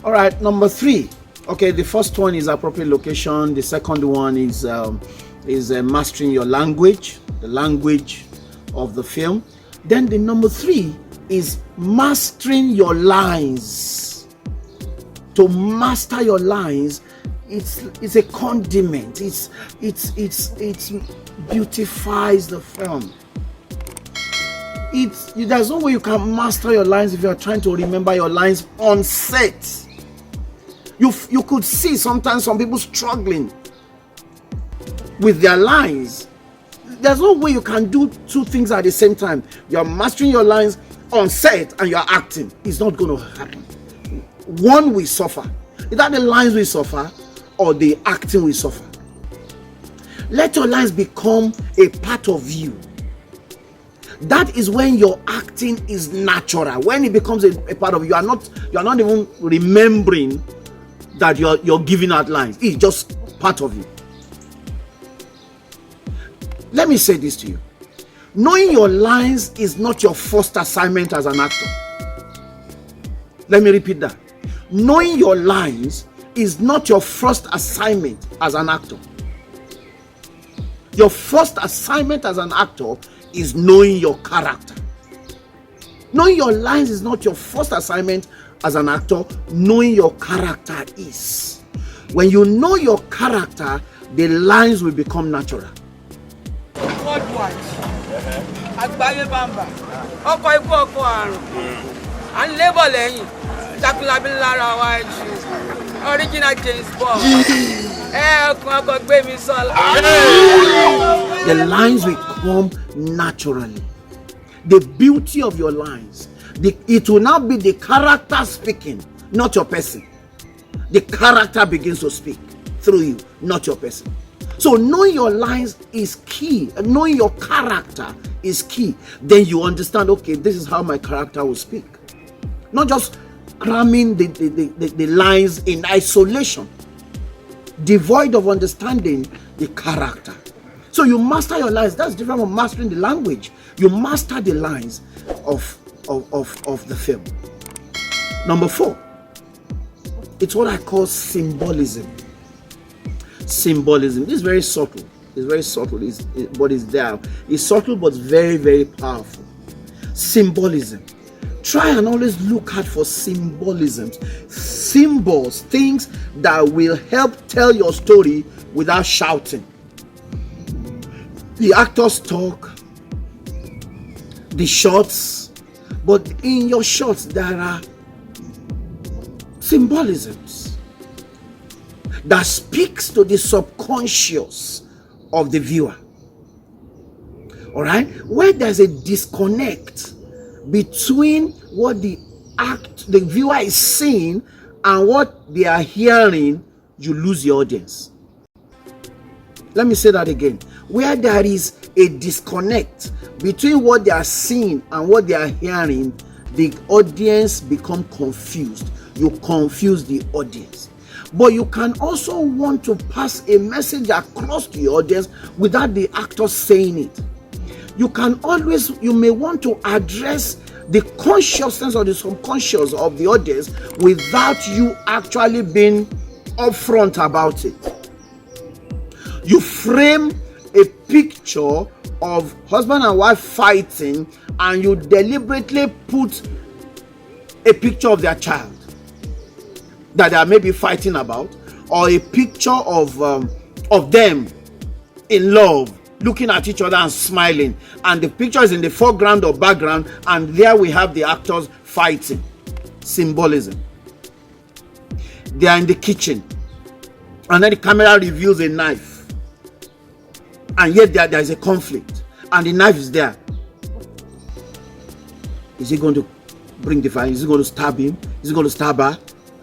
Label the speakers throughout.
Speaker 1: All right, number 3. Okay, the first one is appropriate location. The second one is mastering your language, the language of the film. Then the number 3 is mastering your lines. To master your lines, it's a condiment. It beautifies the film. There's no way you can master your lines if you are trying to remember your lines on set. You could see sometimes some people struggling with their lines. There's no way you can do 2 things at the same time. You're mastering your lines on set and you're acting. It's not going to happen. One will suffer. Either the lines will suffer or the acting will suffer. Let your lines become a part of you. That is when your acting is natural. When it becomes a part of you, you are not even remembering that you're giving out lines. It's just part of you. Let me say this to you. Knowing your lines is not your first assignment as an actor. Let me repeat that. Knowing your lines is not your first assignment as an actor. Your first assignment as an actor is knowing your character. Knowing your lines is not your first assignment as an actor. Knowing your character is. When you know your character, the lines will become natural. Àgbáyé bàmbà ọkọ̀ ikú ọkọ̀ àrùn à ń lébọ̀ lẹ́yìn takulabi lára wa ẹ̀jú original James Bond ẹ̀ẹ̀kan ọkọ̀ gbé mi sọ́la. The lines will come naturally. The beauty of your lines, it will now be the character speaking, not your person. The character begins to speak through you, not your person. So knowing your lines is key. Knowing your character is key. Then you understand, okay, this is how my character will speak. Not just cramming the lines in isolation, devoid of understanding the character. So you master your lines. That's different from mastering the language. You master the lines of the film. Number 4, it's what I call symbolism. Symbolism. This is very subtle. It's very subtle, but it's there. It's subtle but very, very powerful. Symbolism. Try and always look out for symbolisms. Symbols, things that will help tell your story without shouting. The actors talk, the shots, but in your shots there are symbolisms that speaks to the subconscious of the viewer. All right, where there's a disconnect between what the viewer is seeing and what they are hearing, you lose your audience. Let me say that again. Where there is a disconnect between what they are seeing and what they are hearing, the audience become confused. You confuse the audience. But you can also want to pass a message across to your audience without the actor saying it. You may want to address the consciousness or the subconscious of the audience without you actually being upfront about it. You frame a picture of husband and wife fighting and you deliberately put a picture of their child that they are maybe fighting about, or a picture of them in love, looking at each other and smiling, and the picture is in the foreground or background, and there we have the actors fighting. Symbolism. They are in the kitchen, and then the camera reveals a knife, and yet there is a conflict, and the knife is there. Is he going to bring the fire? Is he going to stab him? Is he going to stab her?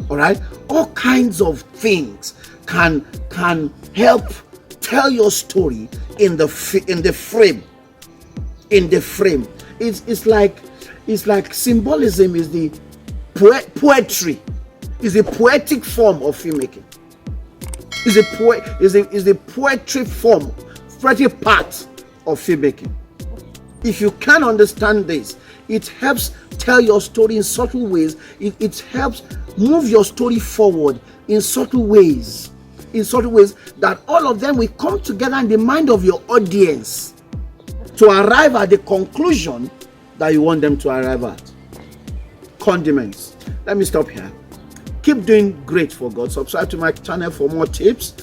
Speaker 1: All right, all kinds of things can help tell your story in the frame. It's like symbolism is the poetry, is a poetic form of filmmaking. Is the poetic part of filmmaking. If you can understand this, it helps tell your story in subtle ways. It helps Move your story forward in subtle ways. In subtle ways that all of them will come together in the mind of your audience to arrive at the conclusion that you want them to arrive at. Condiments. Let me stop here. Keep doing great for God. Subscribe to my channel for more tips.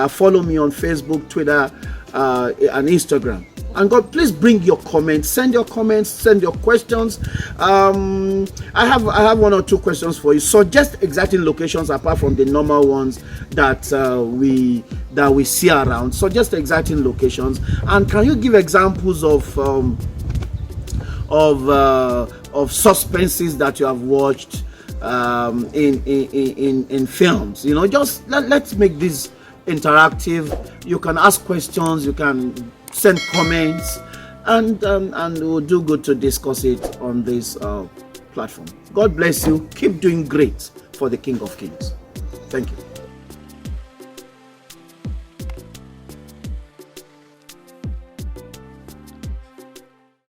Speaker 1: Follow me on Facebook, Twitter, and Instagram. And God, please bring your comments. Send your comments. Send your questions. I have one or two questions for you. Suggest exacting locations apart from the normal ones that we see around. Suggest exacting locations. And can you give examples of suspenses that you have watched in films? You know, just let's make this interactive. You can ask questions. You can send comments, and we'll do good to discuss it on this platform. God bless you. Keep doing great for the King of Kings. Thank you.